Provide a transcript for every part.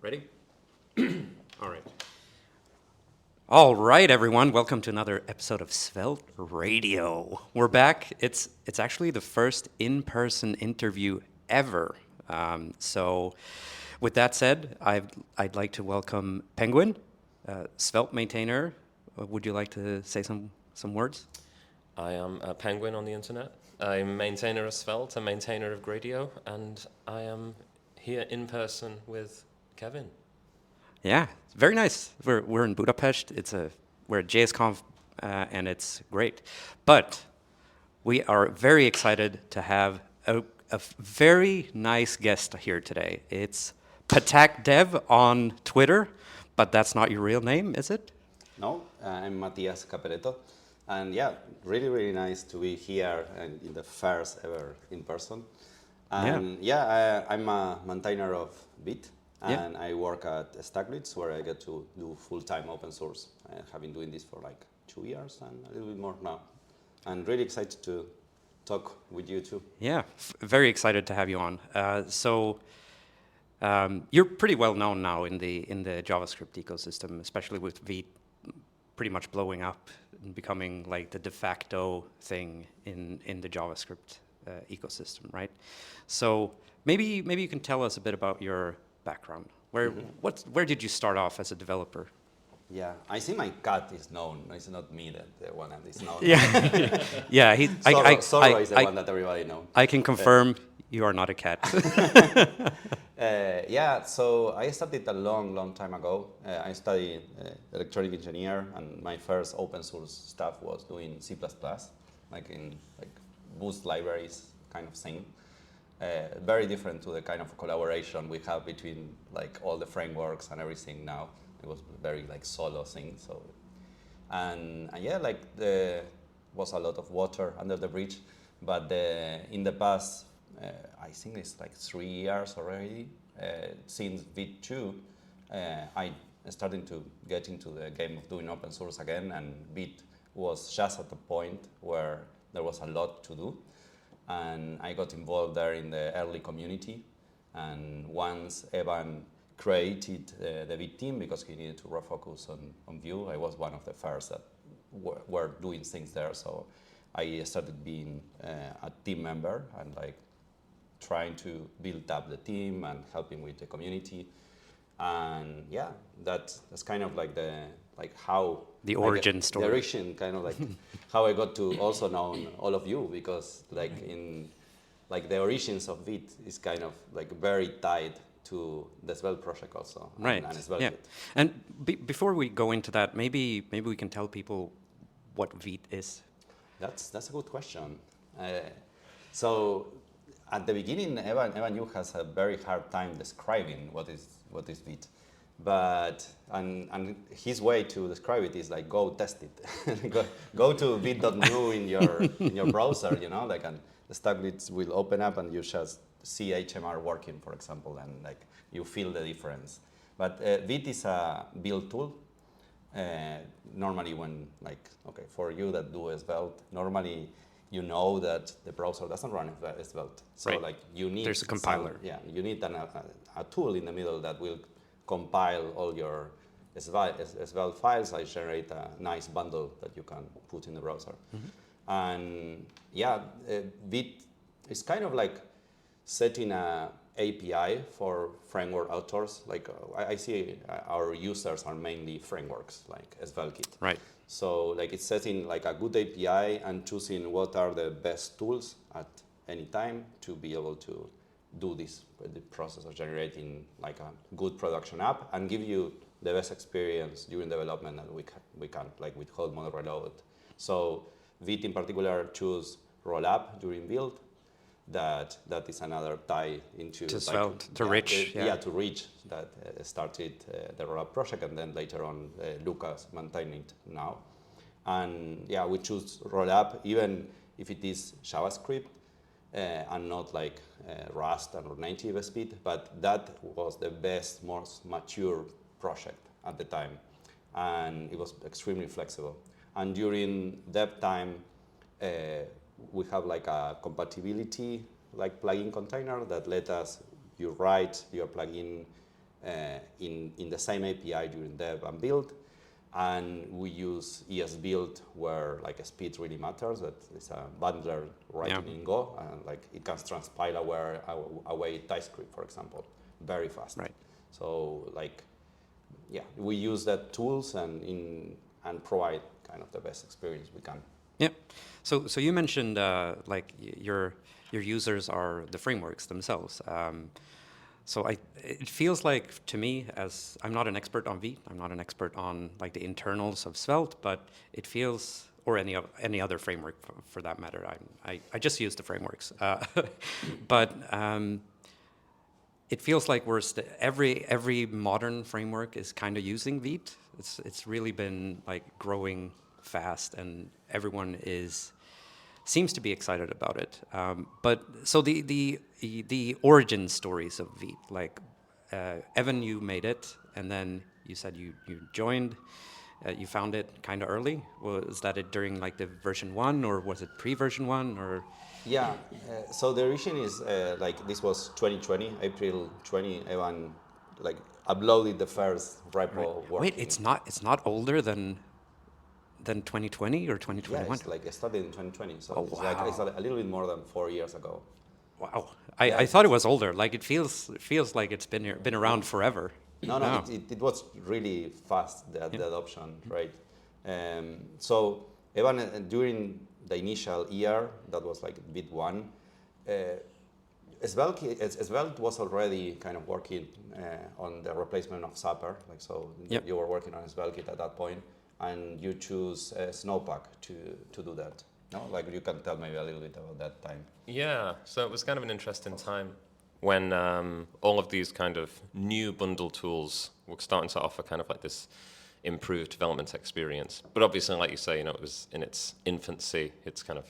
Ready? All right. All right, everyone. Welcome to another episode of Svelte Radio. We're back. It's actually the first in-person interview ever. So, with that said, I'd like to welcome Penguin, Svelte maintainer. Would you like to say some words? I am a penguin on the internet. I'm maintainer of Svelte, a maintainer of Gradio, and I am here in person with Kevin. Yeah, very nice. We're in Budapest. We're at JSConf, and it's great. But we are very excited to have a very nice guest here today. It's patakdev on Twitter, but that's not your real name, is it? No, I'm Matias Capeletto. And yeah, really nice to be here and in the first ever in person. And I'm a maintainer of Vite, and I work at Stacklitz, where I get to do full-time open source. I have been doing this for like 2 years and a little bit more now. And really excited to talk with you too. Yeah, very excited to have you on. You're pretty well known now in the JavaScript ecosystem, especially with Vite pretty much blowing up and becoming like the de facto thing in the JavaScript ecosystem, right? So maybe you can tell us a bit about your background. Where did you start off as a developer? Yeah, I think my cat is known. It's not me the one that is known. Yeah, yeah. Zorro is the one that everybody knows. I can confirm you are not a cat. So I started a long time ago. I studied electronic engineer, and my first open source stuff was doing C++, like in Boost libraries kind of thing. Very different to the kind of collaboration we have between like all the frameworks and everything now. It was very like solo thing. So, and there was a lot of water under the bridge, but in the past, I think it's like 3 years already since Vite 2, I started to get into the game of doing open source again, and Vite was just at the point where there was a lot to do. And I got involved there in the early community. And once Evan created the Vite team, because he needed to refocus on Vue, I was one of the first that were doing things there. So I started being a team member and like trying to build up the team and helping with the community. And yeah, that's kind of like how the origin story. The origin, kind of like how I got to also know all of you, because like in like the origins of Vite is kind of like very tied to the Svelte project also. Right. And Svelte. Yeah. And before we go into that, maybe we can tell people what Vite is. That's a good question. So at the beginning, Evan Yu has a very hard time describing what is Vite. But and his way to describe it is like go test it. go to vite.new in your browser, like, and the Stacklitz will open up and you just see HMR working, for example, and like you feel the difference. But Vite is a build tool. Normally when for you that do Svelte, normally you know that the browser doesn't run Svelte. So right. like you need there's a compiler. You need a tool in the middle that will compile all your Svelte files. I generate a nice bundle that you can put in the browser. Mm-hmm. And Vite is kind of like setting a API for framework authors. Like I see our users are mainly frameworks like SvelteKit. Right. So like it's setting like a good API and choosing what are the best tools at any time to be able to do the process of generating like a good production app and give you the best experience during development that we can like with whole model reload. So Vite in particular choose rollup during build. That is another tie into to Svelte, to Rich. To Rich that started the rollup project, and then later on Lucas maintaining it now. And we choose rollup even if it is JavaScript and not like Rust or native speed, but that was the best, most mature project at the time, and it was extremely flexible. And during dev time, we have like a compatibility like plugin container that let us you write your plugin in the same API during dev and build. And we use ESBuild where like speed really matters. That is a bundler writing in Go, and like it can transpile away TypeScript, for example, very fast. Right. So like, yeah, we use that tools and provide kind of the best experience we can. Yeah. So you mentioned like your users are the frameworks themselves. So it feels like to me, as I'm not an expert on Vite, I'm not an expert on like the internals of Svelte, but it feels, or any other framework for that matter. I just use the frameworks, but it feels like every modern framework is kind of using Vite. It's really been like growing fast, and everyone seems to be excited about it. But so the origin stories of Vite, like Evan, you made it, and then you said you joined. You found it kind of early. Was that it during like the version 1, or was it pre-version 1, or? Yeah. So the origin is like this was 2020, April 20. Evan like uploaded the first repo. Right. Working. Wait, it's not older than 2020 or 2021? Yeah, it's like it started in 2020, so Oh, it's like it's a little bit more than 4 years ago. Wow. I thought it was older. Like it feels like it's been around forever. No, Wow. it was really fast, the adoption, right? So even during the initial year, that was like Vite 1, Svelte was already kind of working on the replacement of Zapper, like so you were working on Svelte at that point, and you choose Snowpack to do that. No, like you can tell maybe a little bit about that time. Yeah, so it was kind of an interesting time when all of these kind of new bundle tools were starting to offer kind of like this improved development experience. But obviously, like you say, it was in its infancy. It's kind of,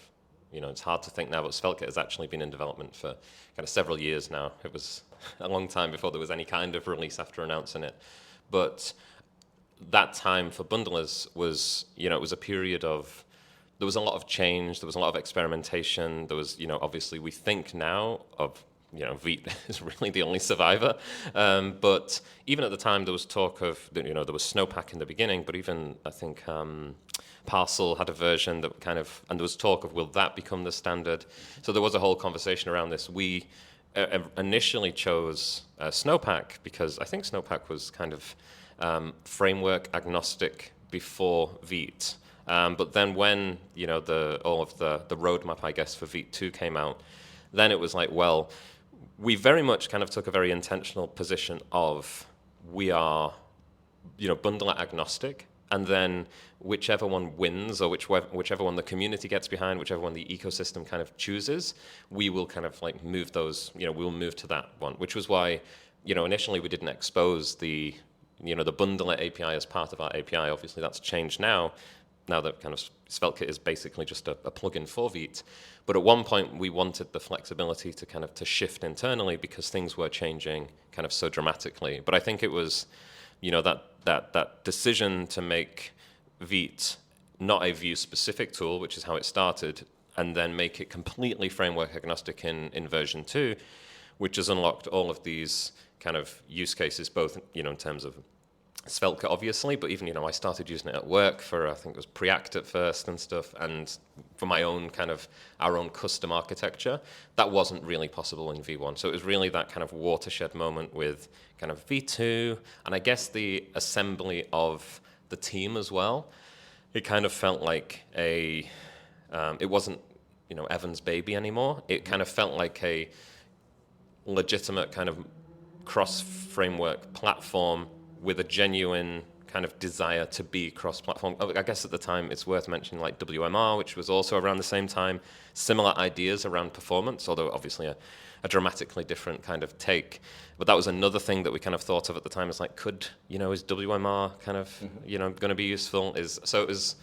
it's hard to think now, but Svelte has actually been in development for kind of several years now. It was a long time before there was any kind of release after announcing it. But that time for bundlers was, it was a period of, there was a lot of change, there was a lot of experimentation, there was, obviously we think now of, Vite is really the only survivor. But even at the time, there was talk of, there was Snowpack in the beginning, but even, I think, Parcel had a version that kind of, and there was talk of, will that become the standard? So there was a whole conversation around this. We initially chose Snowpack because I think Snowpack was kind of framework agnostic before Vite. But then when, all of the roadmap, I guess, for Vite 2 came out, then it was like, well, we very much kind of took a very intentional position of we are, bundler agnostic, and then whichever one wins or whichever one the community gets behind, whichever one the ecosystem kind of chooses, we will kind of like move those, we'll move to that one, which was why, initially we didn't expose the bundler API as part of our API. Obviously that's changed now that kind of SvelteKit is basically just a plugin for Vite. But at one point we wanted the flexibility to kind of to shift internally because things were changing kind of so dramatically. But I think it was, that decision to make Vite not a Vue specific tool, which is how it started, and then make it completely framework agnostic in version 2, which has unlocked all of these kind of use cases, both, in terms of SvelteKit, obviously, but even, I started using it at work for, I think it was Preact at first and stuff, and for my own kind of, our own custom architecture, that wasn't really possible in V1. So it was really that kind of watershed moment with kind of V2, and I guess the assembly of the team as well. It kind of felt like it wasn't, Evan's baby anymore. It kind of felt like a legitimate kind of cross-framework platform with a genuine kind of desire to be cross-platform. I guess at the time it's worth mentioning like WMR, which was also around the same time, similar ideas around performance, although obviously a dramatically different kind of take. But that was another thing that we kind of thought of at the time, is like, is WMR kind of, going to be useful? So it was,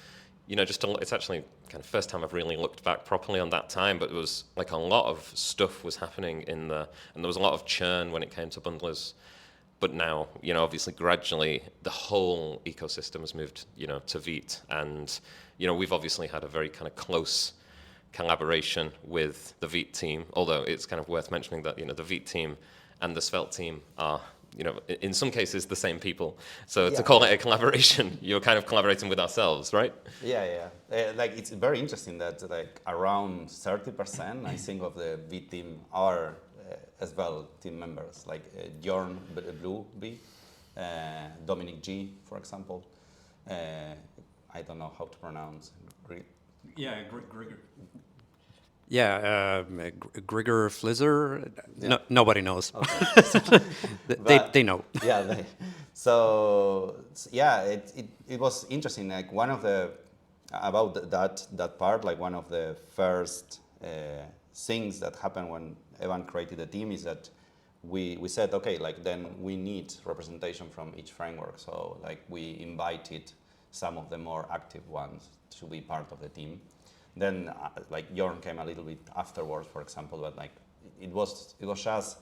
it's actually kind of first time I've really looked back properly on that time, but it was like a lot of stuff was happening and there was a lot of churn when it came to bundlers. But now, obviously gradually the whole ecosystem has moved, to Vite. And, we've obviously had a very kind of close collaboration with the Vite team, although it's kind of worth mentioning that, the Vite team and the Svelte team are, in some cases the same people. So to call it a collaboration, you're kind of collaborating with ourselves, right? Yeah. Like it's very interesting that like around 30%, I think, of the Vite team are as well team members, like Bjorn Blue B, Dominic G, for example. I don't know how to pronounce Greek. Yeah, Grigor. Yeah, Grigor Flizzer. Yeah. No, nobody knows. Okay. They know. Yeah. So yeah, it was interesting. Like one of the about that part, like one of the first things that happened when Evan created the team is that we said, okay, like then we need representation from each framework. So like we invited some of the more active ones to be part of the team. Then like Jorn came a little bit afterwards, for example, but like it was just,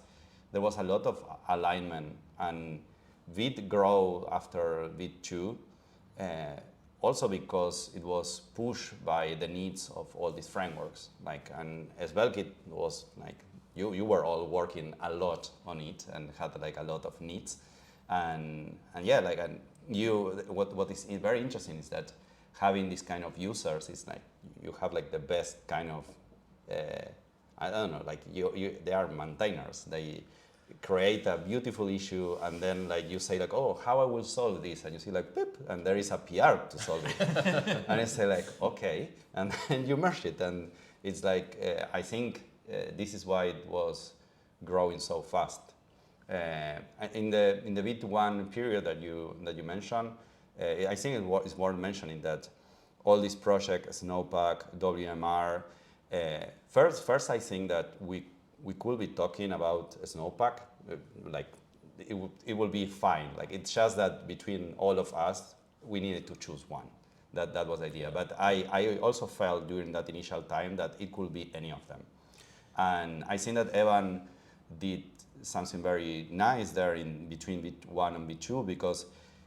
there was a lot of alignment, and Vite grow after Vite 2, also because it was pushed by the needs of all these frameworks. Like, and Svelte was like, you were all working a lot on it and had like a lot of needs, and yeah, like, and what is very interesting is that having this kind of users is like you have like the best kind of I don't know, like they are maintainers. They create a beautiful issue, and then like you say like, oh, how I will solve this, and you see like beep, and there is a PR to solve it, and I say like, okay, and then you merge it, and it's like I think this is why it was growing so fast. In the Vite 1 period that you mentioned, I think it's worth mentioning that all these projects, Snowpack, WMR, first I think that we could be talking about Snowpack, like it will be fine. Like it's just that between all of us, we needed to choose one. That was the idea. But I also felt during that initial time that it could be any of them. And I think that Evan did something very nice there in between Vite 1 and Vite 2, because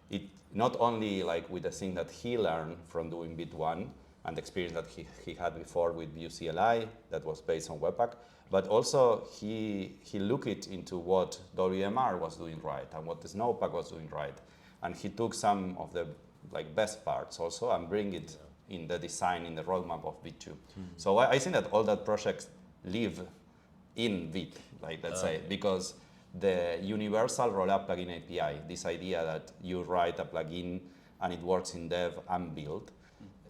it not only like with the thing that he learned from doing Vite 1 and the experience that he had before with Vue CLI that was based on Webpack, but also he looked into what WMR was doing right and what the Snowpack was doing right, and he took some of the like best parts also and bring it in the design, in the roadmap of Vite 2. So I think that all that projects live in Vite, like let's say, because the universal rollup plugin API, this idea that you write a plugin and it works in dev and build,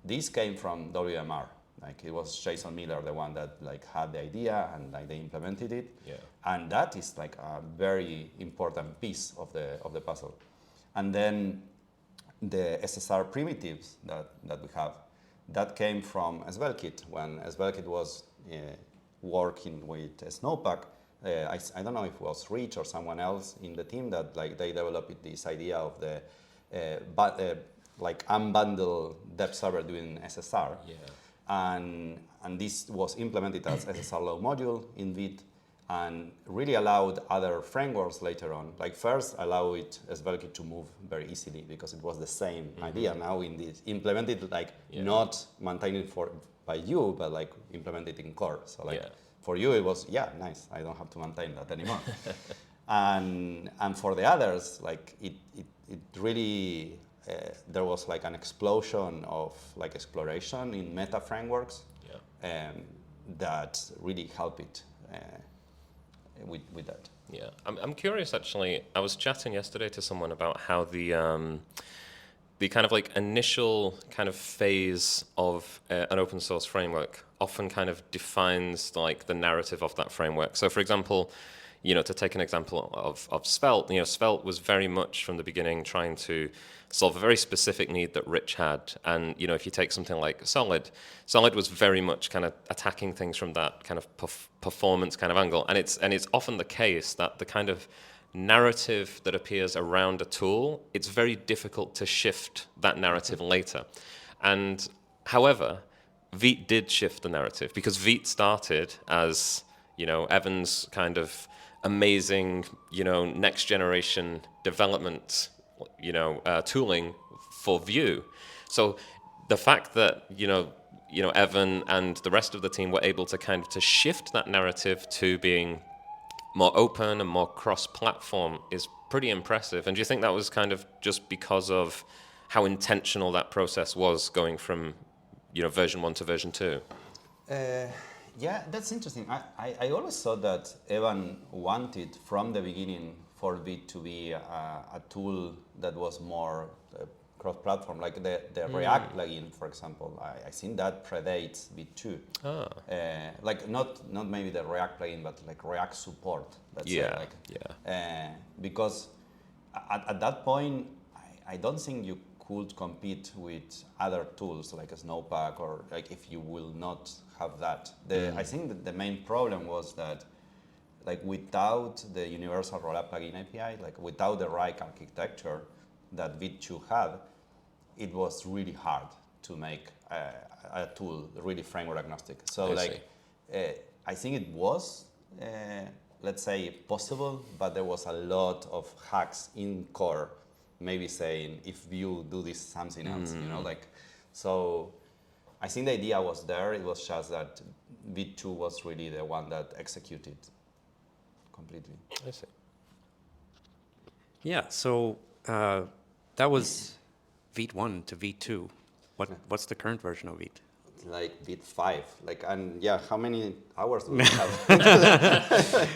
this came from WMR. Like it was Jason Miller, the one that like had the idea and like they implemented it. Yeah. And that is like a very important piece of the puzzle. And then the SSR primitives that we have, that came from Svelte when Svelte was working with Snowpack. I don't know if it was Rich or someone else in the team that like they developed this idea of the like unbundle dev server doing SSR. Yeah. And this was implemented as SSR low module in Vite and really allowed other frameworks later on. Like first allow it Svelte to move very easily because it was the same idea. Now in this implemented like not maintained by you, but like implemented in core. So like for you it was nice. I don't have to maintain that anymore. and for the others, like it really there was like an explosion of like exploration in meta frameworks that really helped it with that. Yeah, I'm curious actually. I was chatting yesterday to someone about how the kind of like initial kind of phase of an open source framework often kind of defines like the narrative of that framework. So for example, to take an example of Svelte, Svelte was very much from the beginning trying to solve a very specific need that Rich had. And, if you take something like Solid was very much kind of attacking things from that kind of performance kind of angle. And it's often the case that the kind of narrative that appears around a tool, it's very difficult to shift that narrative later. And however, Vite did shift the narrative because Vite started as, Evan's kind of amazing, next generation development, tooling for Vue. So the fact that, Evan and the rest of the team were able to kind of to shift that narrative to being more open and more cross-platform is pretty impressive. And do you think that was kind of just because of how intentional that process was going from, version 1 to version 2? Yeah, that's interesting. I always thought that Evan wanted from the beginning for Vite to be a tool that was more cross-platform, like the React plugin, for example. I think that predates Vite 2. Like not maybe the React plugin, but like React support. Let's say, because at that point, I don't think you could compete with other tools like a Snowpack, or like if you will not have that. I think that the main problem was that, like, without the universal rollup plugin API, like without the right architecture that Vite 2 had, it was really hard to make a tool really framework agnostic. So I think it was, let's say, possible, but there was a lot of hacks in core, maybe saying, if you do this something else, so I think the idea was there. It was just that Vite 2 was really the one that executed completely. I see. Yeah, so that was Vite 1 to Vite 2. What's the current version of Vite? Like Vite 5. How many hours do we have?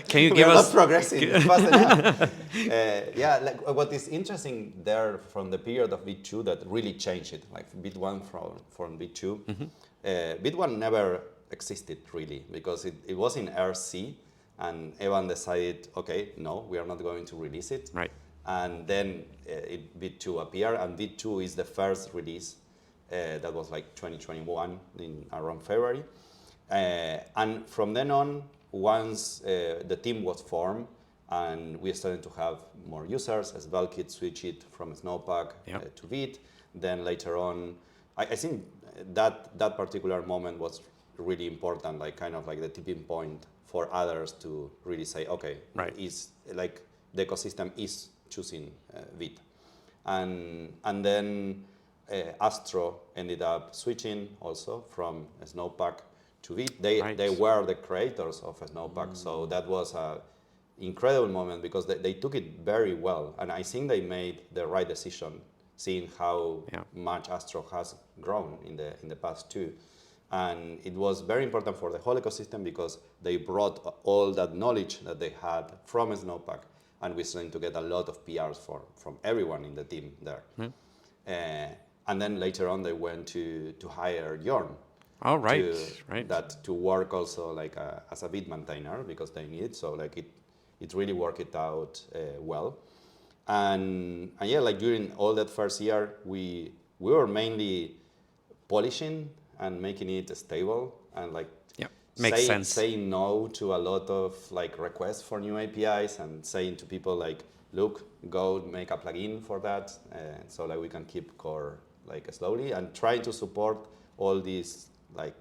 Can you give us? Not progressing fast enough. What is interesting there from the period of Vite 2 that really changed it, like Vite 1 from Vite 2. Vite 1 never existed really, because it was in RC, and Evan decided, okay, no, we are not going to release it. Right. And then Vite 2 appeared, and Vite 2 is the first release. That was like 2021 in around February. And from then on, once the team was formed and we started to have more users, as Valkit switched it from Snowpack to Vite, then later on, I think that particular moment was really important, like kind of like the tipping point for others to really say, okay, is like the ecosystem is choosing Vite. And then Astro ended up switching also from Snowpack to Vite. They were the creators of Snowpack, so that was an incredible moment because they took it very well, and I think they made the right decision, seeing how much Astro has grown in the past two. And it was very important for the whole ecosystem because they brought all that knowledge that they had from Snowpack, and we started to get a lot of PRs from everyone in the team there. And then later on, they went to hire Jorn. Oh, right. To work also like as a Vite maintainer because they need it. So like it really worked out well. And like during all that first year, we were mainly polishing and making it stable and like makes sense. Saying no to a lot of like requests for new APIs and saying to people like, look, go make a plugin for that, so like we can keep core like slowly, and trying to support all these like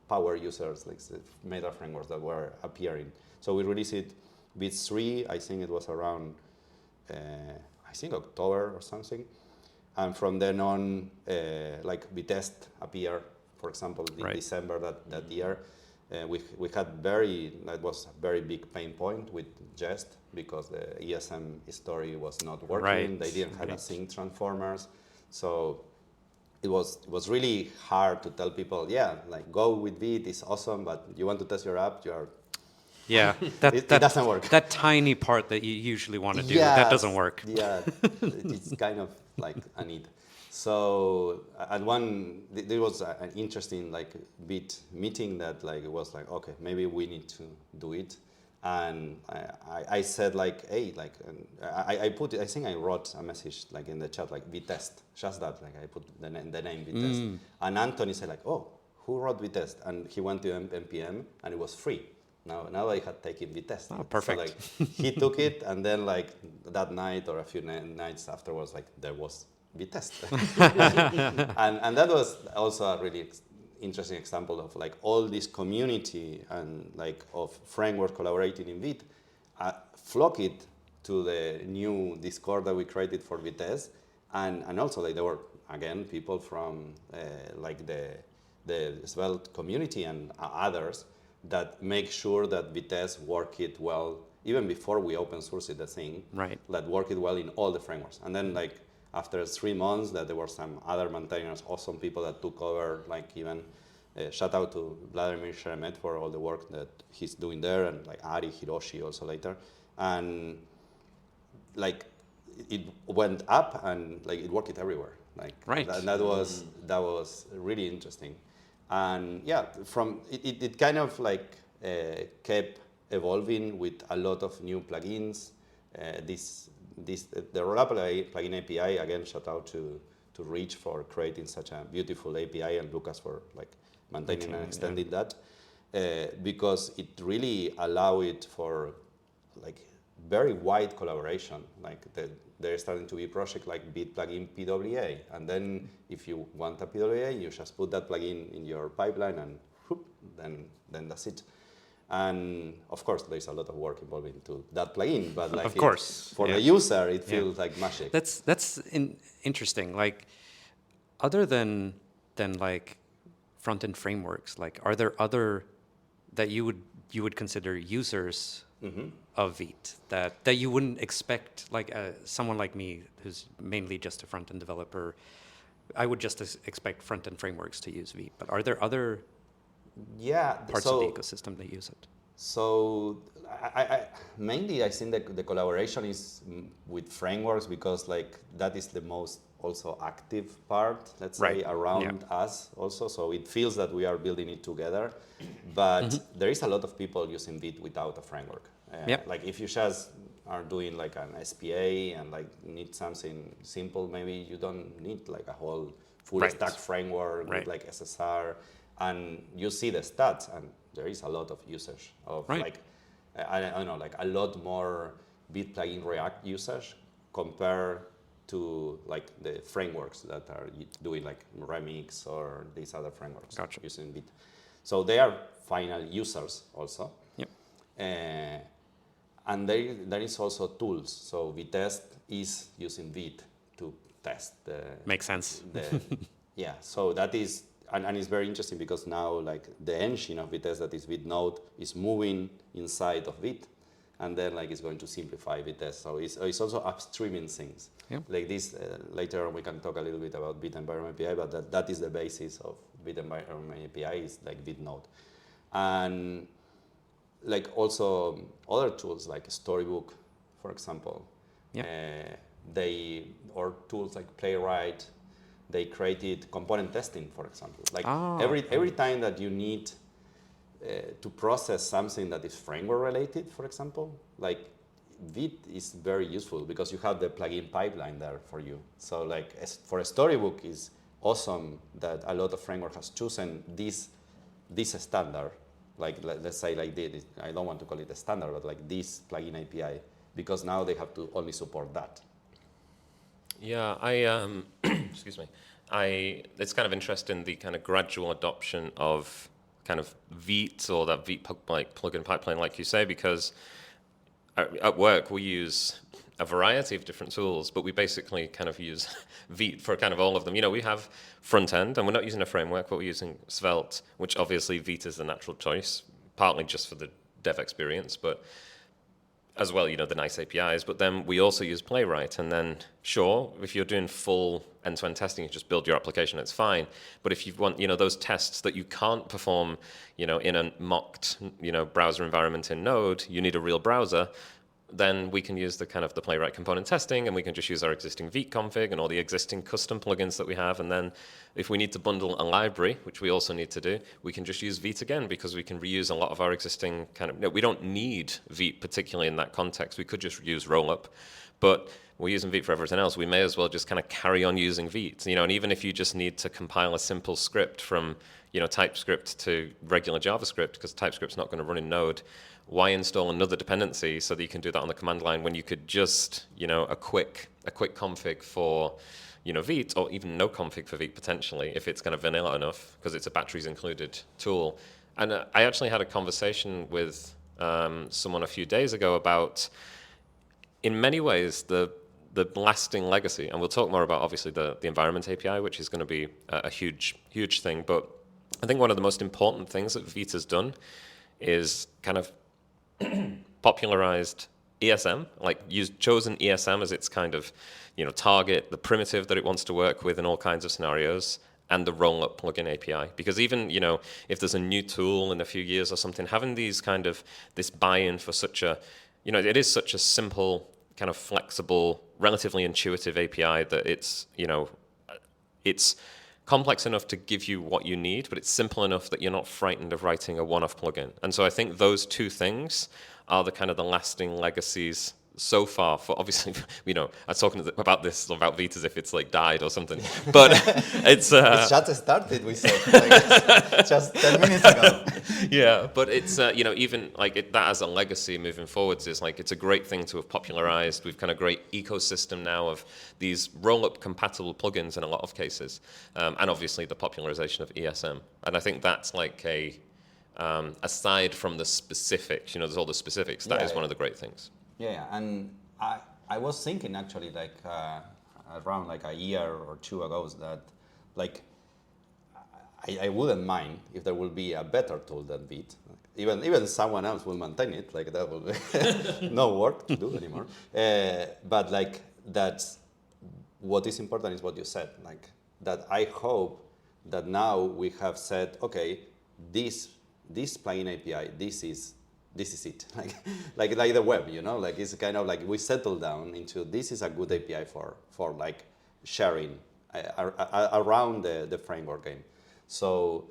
power users, like meta frameworks that were appearing. So we released it Vite 3, I think it was around October or something, and from then on like Vitest appeared, for example, in December that year. We had that was a very big pain point with Jest because the ESM story was not working. They didn't have async transformers, so it was really hard to tell people, like go with Vite, it's awesome, but you want to test your app, it doesn't work. That tiny part that you usually want to do, that doesn't work. Yeah, it's kind of like a need. So there was an interesting like Vite meeting that like it was like, okay, maybe we need to do it. And I said like, hey, like, I put it, I think I wrote a message like in the chat, like Vitest, just that, like I put the name Vitest. And Anthony said like, oh, who wrote Vitest? And he went to NPM and it was free. Now I had taken Vitest. Oh, perfect. So like he took it, and then like that night or a few nights afterwards, like there was Vitest. and that was also a really interesting example of like all this community and like of framework collaborating in Vite flocked to the new Discord that we created for Vitest, and also like there were again people from like the Svelte community and others that make sure that Vitest worked well even before we open sourced the thing, Right. that worked well in all the frameworks. And then like after 3 months, that there were some other maintainers, awesome people that took over, like even shout out to Vladimir Sheremet for all the work that he's doing there, and like Ari Hiroshi also later. And like it went up and like it worked everywhere. Like Right. that was really interesting. And yeah, from it kind of like kept evolving with a lot of new plugins. The Rollup plugin API, again, shout out to Rich for creating such a beautiful API, and Lucas for like maintaining and extending that, because it really allow it for like very wide collaboration. Like there's starting to be projects like Vite plugin PWA, and then if you want a PWA, you just put that plugin in your pipeline, and whoop, then that's it. And of course, there's a lot of work involved into that plugin, but like of course, for the user, it feels like magic. That's interesting. Like, other than like front-end frameworks, like, are there other that you would consider users of Vite that you wouldn't expect, like someone like me who's mainly just a front-end developer? I would just expect front-end frameworks to use Vite, but are there other parts of the ecosystem that use it? So I mainly I think that the collaboration is with frameworks, because like that is the most also active part, let's say, around us also. So it feels that we are building it together, but there is a lot of people using Vite without a framework. Like if you just are doing like an SPA and like need something simple, maybe you don't need like a whole full stack framework with like SSR. And you see the stats, and there is a lot of usage of like, I don't know, like a lot more Vite plugin React usage compared to like the frameworks that are doing like Remix or these other frameworks using Vite. So they are final users also. Yep. And there is also tools. So Vitest is using Vite to test the... Makes sense. Yeah, so that is... And it's very interesting because now like the engine of Vitest, that is Vite Node, is moving inside of Vite, and then like it's going to simplify Vitest. So it's also upstreaming things. Yep. Like this, later on we can talk a little bit about Vite Environment API, but that is the basis of Vite Environment API, is like Vite Node. And like also other tools like Storybook, for example, or tools like Playwright, they created component testing, for example. Like every time that you need to process something that is framework related, for example, like Vite is very useful because you have the plugin pipeline there for you. So like for a Storybook, is awesome that a lot of framework has chosen this standard. Like let's say like this, I don't want to call it a standard, but like this plugin API, because now they have to only support that. Yeah, excuse me. It's kind of interesting, the kind of gradual adoption of kind of Vite, or that Vite like plugin pipeline, like you say, because at work we use a variety of different tools, but we basically kind of use Vite for kind of all of them. You know, we have front end, and we're not using a framework, but we're using Svelte, which obviously Vite is the natural choice, partly just for the dev experience, but as well, you know, the nice APIs. But then we also use Playwright, and then sure, if you're doing full end-to-end testing, you just build your application, it's fine. But if you want, you know, those tests that you can't perform, you know, in a mocked, you know, browser environment in Node, you need a real browser, then we can use the kind of the Playwright component testing, and we can just use our existing Vite config and all the existing custom plugins that we have. And then if we need to bundle a library, which we also need to do, we can just use Vite again, because we can reuse a lot of our existing kind of, we don't need Vite particularly in that context. We could just use Rollup, but we're using Vite for everything else. We may as well just kind of carry on using Vite, you know, and even if you just need to compile a simple script from, you know, TypeScript to regular JavaScript, because TypeScript's not going to run in Node, why install another dependency so that you can do that on the command line when you could just, you know, a quick config for, you know, Vite, or even no config for Vite potentially, if it's kind of vanilla enough, because it's a batteries included tool. And I actually had a conversation with someone a few days ago about, in many ways, the lasting legacy, and we'll talk more about obviously the environment API, which is going to be a huge thing. But I think one of the most important things that Vite has done is kind of popularized ESM, like chosen ESM as its kind of, target, the primitive that it wants to work with in all kinds of scenarios, and the roll-up plugin API. Because even, if there's a new tool in a few years or something, having this buy-in for such a, it is such a simple, kind of flexible, relatively intuitive API that it's complex enough to give you what you need, but it's simple enough that you're not frightened of writing a one-off plugin. And so I think those two things are the kind of the lasting legacies so far for, obviously, I was talking about this, about Vite as if it's like died or something, but it's... It's just started, we said, just 10 minutes ago. Yeah, but it's, even like that as a legacy moving forwards is like, it's a great thing to have popularized. We've kind of great ecosystem now of these roll-up compatible plugins in a lot of cases. And obviously the popularization of ESM. And I think that's like aside from the specifics, there's all the specifics, that is one of the great things. Yeah, and I was thinking actually like around like a year or two ago that like I wouldn't mind if there will be a better tool than Vite. Even someone else will maintain it, like that will be no work to do anymore. But like that's what is important is what you said, like that I hope that now we have said, okay, this plugin API, this is it, like the web, like it's kind of like we settle down into this is a good API for like sharing around the framework game. So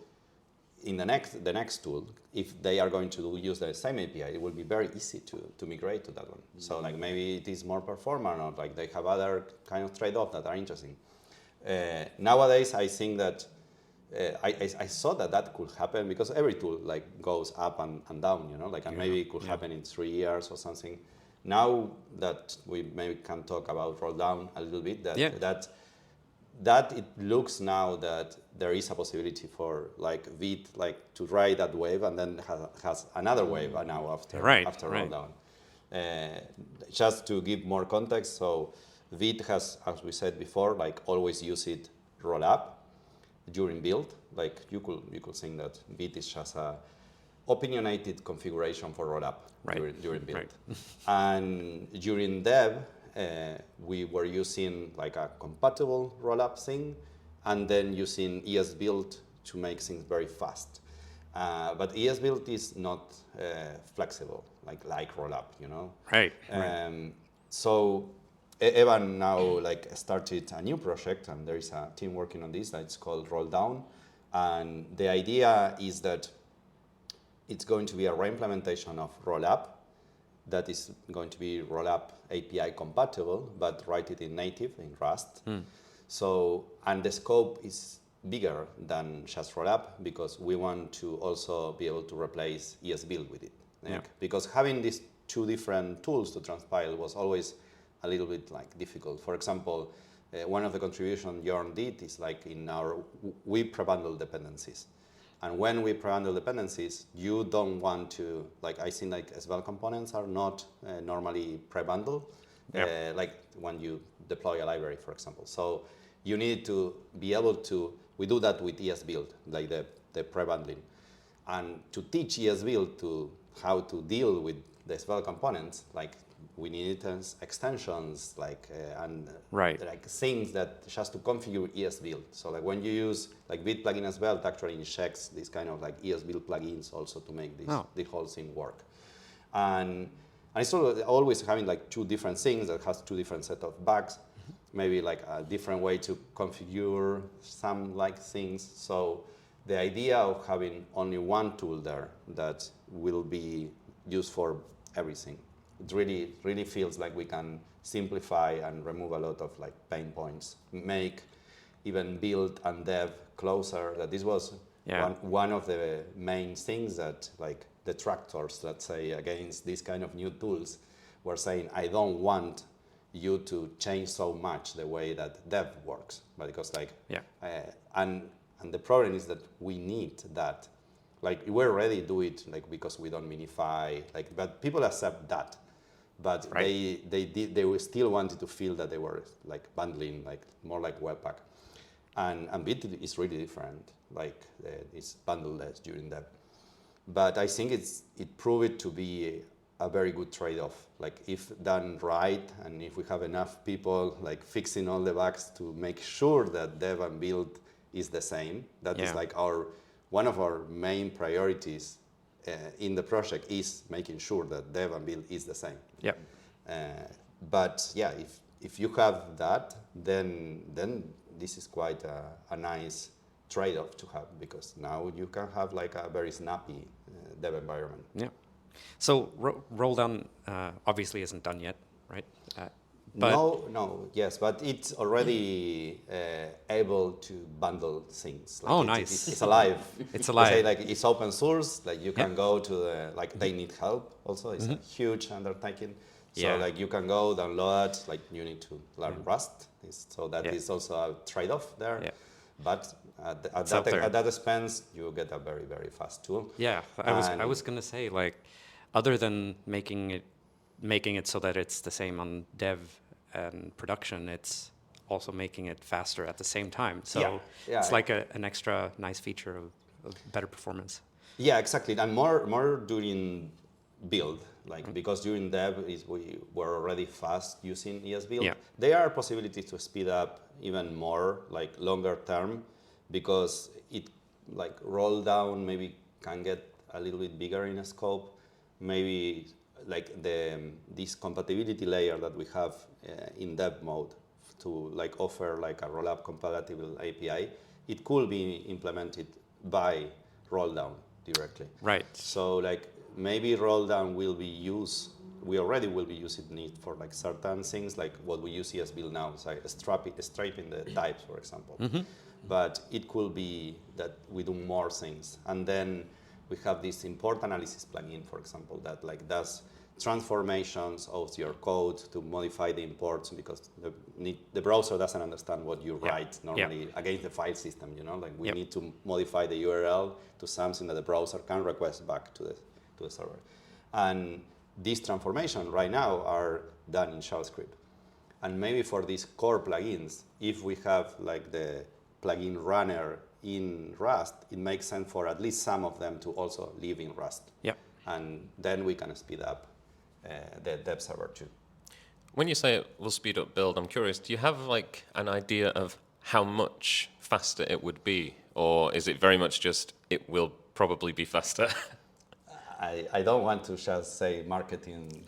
in the next tool, if they are going to use the same API, it will be very easy to migrate to that one. Mm-hmm. So like maybe it is more performant or like they have other kind of trade-offs that are interesting. Nowadays, I think that I saw that could happen because every tool like goes up and down, and maybe it could happen in 3 years or something. Now that we maybe can talk about roll down a little bit, that it looks now that there is a possibility for like Vite like to ride that wave and then has another wave now after roll down. Just to give more context, so Vite has, as we said before, like always use it roll up during build. Like you could think that Vite is just a opinionated configuration for roll up during build. Right. And during dev, we were using like a compatible roll up thing, and then using ESBuild to make things very fast. But ESBuild is not flexible like roll up, Right. So Evan now like started a new project, and there is a team working on this. It's called Roll Down, and the idea is that it's going to be a reimplementation of Rollup that is going to be Rollup API compatible, but write it in native in Rust. So, and the scope is bigger than just Rollup because we want to also be able to replace ESBuild with it. Because having these two different tools to transpile was always a little bit like difficult. For example, one of the contributions Jorn did is like we pre-bundle dependencies. And when we pre-bundle dependencies, you don't want to, like I think like SVL components are not normally pre-bundled, like when you deploy a library, for example. So you need to be able to, we do that with ESBuild, like the pre-bundling. And to teach ESBuild to how to deal with the SVL components, like we need extensions, like and like things that just to configure ESBuild. So like when you use like Vite plugin as well, it actually injects these kind of like ESBuild plugins also to make this the whole thing work. And it's always having like two different things that has two different set of bugs, maybe like a different way to configure some like things. So the idea of having only one tool there that will be used for everything. It really feels like we can simplify and remove a lot of like pain points, make even build and dev closer. That this was one of the main things that like detractors, let's say, against these kind of new tools were saying, I don't want you to change so much the way that dev works, but because like, and the problem is that we need that. Like we already do it like because we don't minify, like, but people accept that. But they still wanted to feel that they were like bundling, like more like Webpack, and Vite is really different. Like it's bundleless during that. But I think it proved to be a very good trade-off. Like if done right, and if we have enough people like fixing all the bugs to make sure that dev and build is the same. That is like one of our main priorities in the project is making sure that dev and build is the same. Yeah. But yeah, if you have that, then this is quite a nice trade-off to have, because now you can have like a very snappy dev environment. Yeah. So roll down obviously isn't done yet, right? But yes, but it's already able to bundle things. Like nice. It's alive. It's alive. Say, like it's open source. Like you can go to the, like they need help also. It's a huge undertaking. So like you can go download it. Like you need to learn Rust. So that is also a trade-off there. Yeah. But at that expense, you get a very, very fast tool. Yeah, I was gonna say, like, other than making it so that it's the same on dev and production, it's also making it faster at the same time. So it's like an extra nice feature of better performance. Yeah, exactly, and more during build, like because during dev we were already fast using ESBuild. Yeah. There are possibilities to speed up even more, like longer term, because it like roll down maybe can get a little bit bigger in a scope. Maybe like this compatibility layer that we have in dev mode to like offer like a rollup compatible API, it could be implemented by roll down directly. Right. So like maybe roll down will be used. We already will be using it for like certain things, like what we use ESBuild now, it's like striping the types, for example. But it could be that we do more things, and then we have this import analysis plugin, for example, that like does transformations of your code to modify the imports, because the browser doesn't understand what you write normally against the file system. You know, like we need to modify the URL to something that the browser can request back to the server, and these transformations right now are done in JavaScript. And maybe for these core plugins, if we have like the plugin runner in Rust, it makes sense for at least some of them to also live in Rust. Yeah. And then we can speed up the dev server too. When you say it will speed up build, I'm curious, do you have like an idea of how much faster it would be? Or is it very much just, it will probably be faster? I don't want to just say marketing,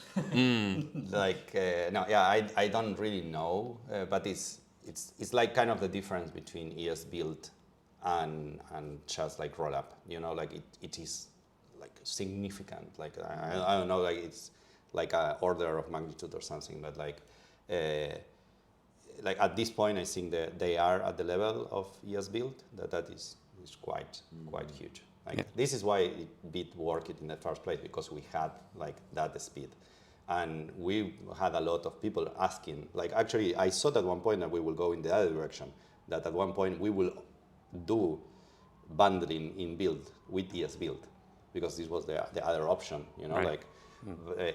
like, no, yeah, I don't really know, but it's like kind of the difference between ESBuild and just like rollup, you know, like it is like significant, like, I don't know, like it's like an order of magnitude or something, but like at this point, I think that they are at the level of ESBuild, that is quite huge. Like, this is why it did work in the first place, because we had like that speed. And we had a lot of people asking, like actually I thought at one point that we will go in the other direction, that at one point we will do bundling in build with ESBuild, because this was the other option, you know, like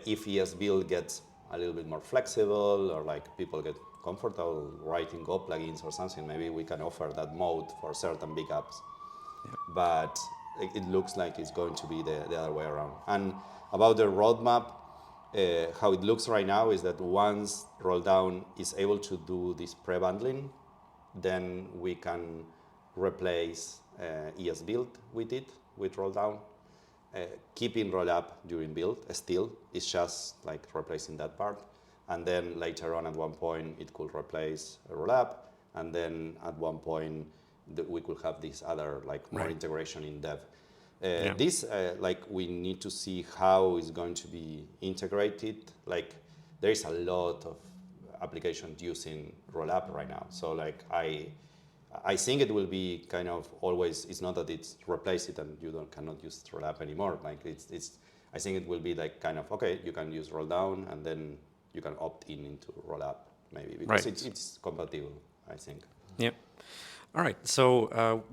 if ESBuild gets a little bit more flexible, or like people get comfortable writing Go plugins or something, maybe we can offer that mode for certain big apps. But it looks like it's going to be the other way around. And about the roadmap, how it looks right now is that once Rolldown is able to do this pre-bundling, then we can replace ESBuild with it, with Rolldown, keeping Rollup during build still. It's just like replacing that part. And then later on at one point, it could replace Rollup. And then at one point, we could have this other like more integration in dev. This like we need to see how it's going to be integrated. Like there is a lot of applications using Rollup right now. So like I think it will be kind of always. It's not that it's replace it and you cannot use Rollup anymore. Like it's. I think it will be like kind of okay. You can use Rolldown and then you can opt into Rollup maybe, because it's compatible. I think. Yep. All right, so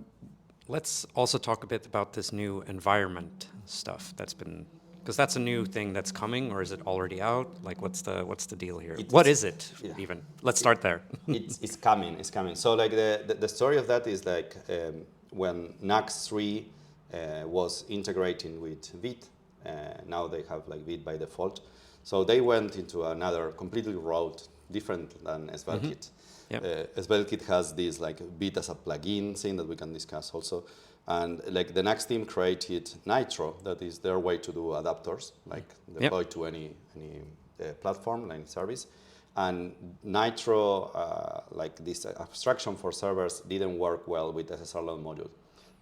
let's also talk a bit about this new environment stuff that's been, because that's a new thing that's coming, or is it already out? Like, what's the deal here? What is it even? Let's start there. It's coming. So like the story of that is like when Nux 3 was integrating with Vite, Now they have like Vite by default. So they went into another completely route, different than SvelteKit. Yep. SvelteKit has this like Vite as a plugin thing that we can discuss also. And like the next team created Nitro, that is their way to do adapters, like deploy to any platform, any service. And Nitro, like this abstraction for servers, didn't work well with SSR load module.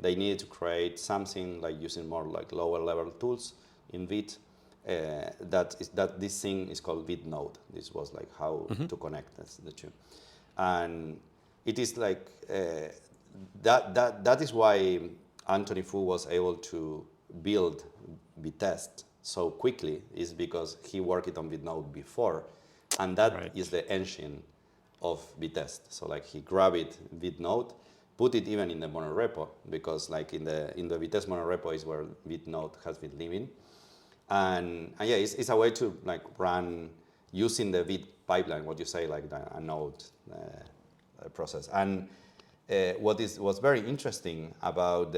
They needed to create something like using more like lower level tools in Vite. That this thing is called Vite Node. This was like how to connect the two. And it is like that is why Anthony Fu was able to build Vitest so quickly, is because he worked on Vite Node before, and that is the engine of Vitest. So like he grabbed Vite Node, put it even in the monorepo, because like in the Vitest monorepo is where Vite Node has been living, and yeah, it's a way to like run using the Vite pipeline, what you say, like a node process. And what's very interesting about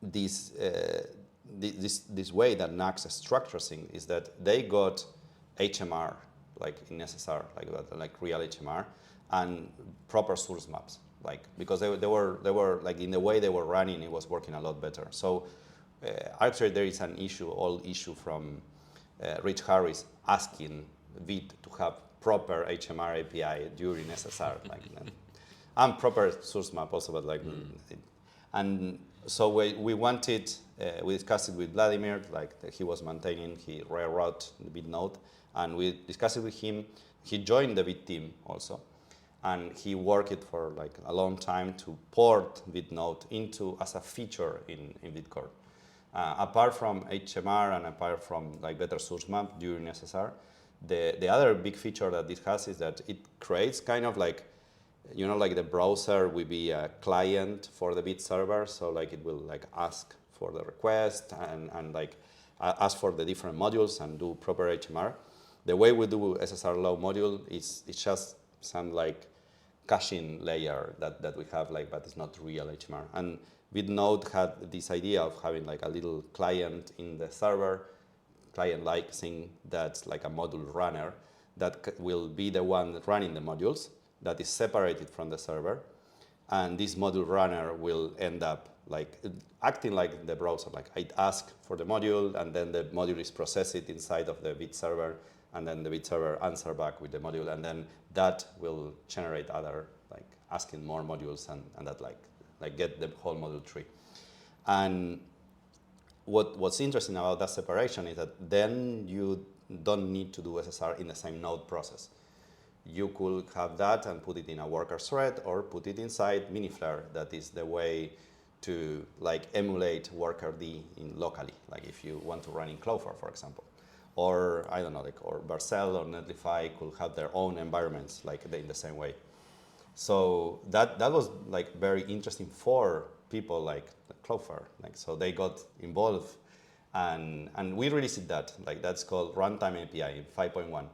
this way that Nux structures things is that they got HMR, like in SSR, like real HMR, and proper source maps, like because they were like in the way they were running, it was working a lot better. So actually there is an old issue from Rich Harris asking Vite to have proper HMR API during SSR, like, and proper source map also, but like, and so we wanted, we discussed it with Vladimir, like he was maintaining, he rewrote the Vite node, and we discussed it with him. He joined the Vite team also, and he worked for like a long time to port Vite node into as a feature in Vite core. Apart from HMR and apart from like better source map during SSR, the other big feature that this has is that it creates kind of like, you know, like the browser will be a client for the Vite server, so like it will like ask for the request and like ask for the different modules and do proper HMR. The way we do SSR low module is it's just some like caching layer that we have, like, but it's not real HMR. And Vite Node had this idea of having like a little client in the server, client-like thing that's like a module runner that will be the one running the modules that is separated from the server. And this module runner will end up like acting like the browser, like it asks for the module and then the module is processed inside of the Vite server, and then the Vite server answer back with the module, and then that will generate other, like asking more modules and that like get the whole module tree. And what's interesting about that separation is that then you don't need to do SSR in the same node process. You could have that and put it in a worker thread or put it inside Miniflare. That is the way to like emulate worker D locally, like if you want to run in Cloudflare, for example. Or I don't know, like or Vercel or Netlify could have their own environments like in the same way. So that was like very interesting for people like Cloudflare. Like so they got involved, and we released that. Like that's called Runtime API in 5.1.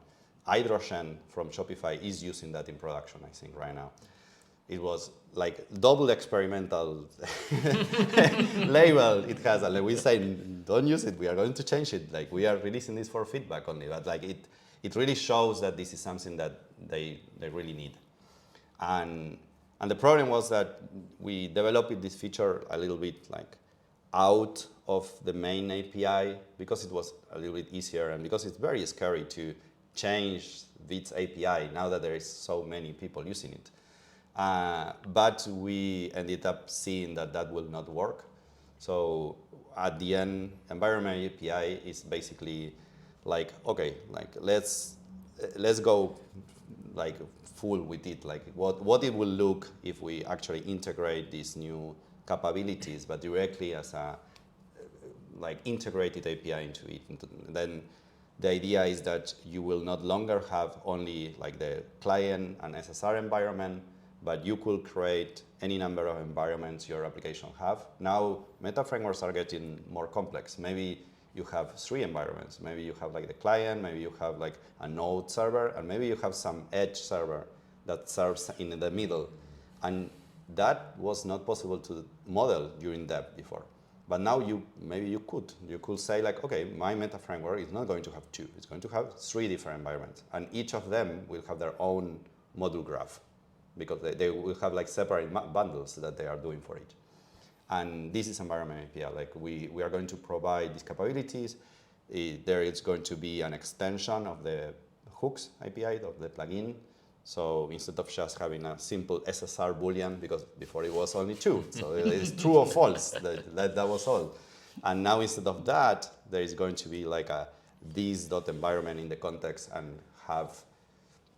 Hydrogen from Shopify is using that in production, I think, right now. It was like double experimental label it has. Like we say, don't use it, we are going to change it. Like we are releasing this for feedback only, but like it really shows that this is something that they really need. And the problem was that we developed this feature a little bit like out of the main API because it was a little bit easier and because it's very scary to change Vite's API now that there is so many people using it. But we ended up seeing that will not work. So at the end, environment API is basically like, okay, like let's go like full with it, like what it will look if we actually integrate these new capabilities, but directly as a like integrated API into it. Then the idea is that you will not longer have only like the client and SSR environment, but you could create any number of environments your application have. Now, meta frameworks are getting more complex. Maybe you have 3 environments. Maybe you have like the client, maybe you have like a node server, and maybe you have some edge server that serves in the middle. And that was not possible to model during dev before. But now maybe you could say like, okay, my meta framework is not going to have 2, it's going to have 3 different environments, and each of them will have their own module graph, because they will have like separate bundles that they are doing for it. And this is environment API. Like we are going to provide these capabilities. There is going to be an extension of the hooks API of the plugin. So instead of just having a simple SSR Boolean, because before it was only 2, so it's true or false, that was all. And now instead of that, there is going to be like a this.environment in the context and have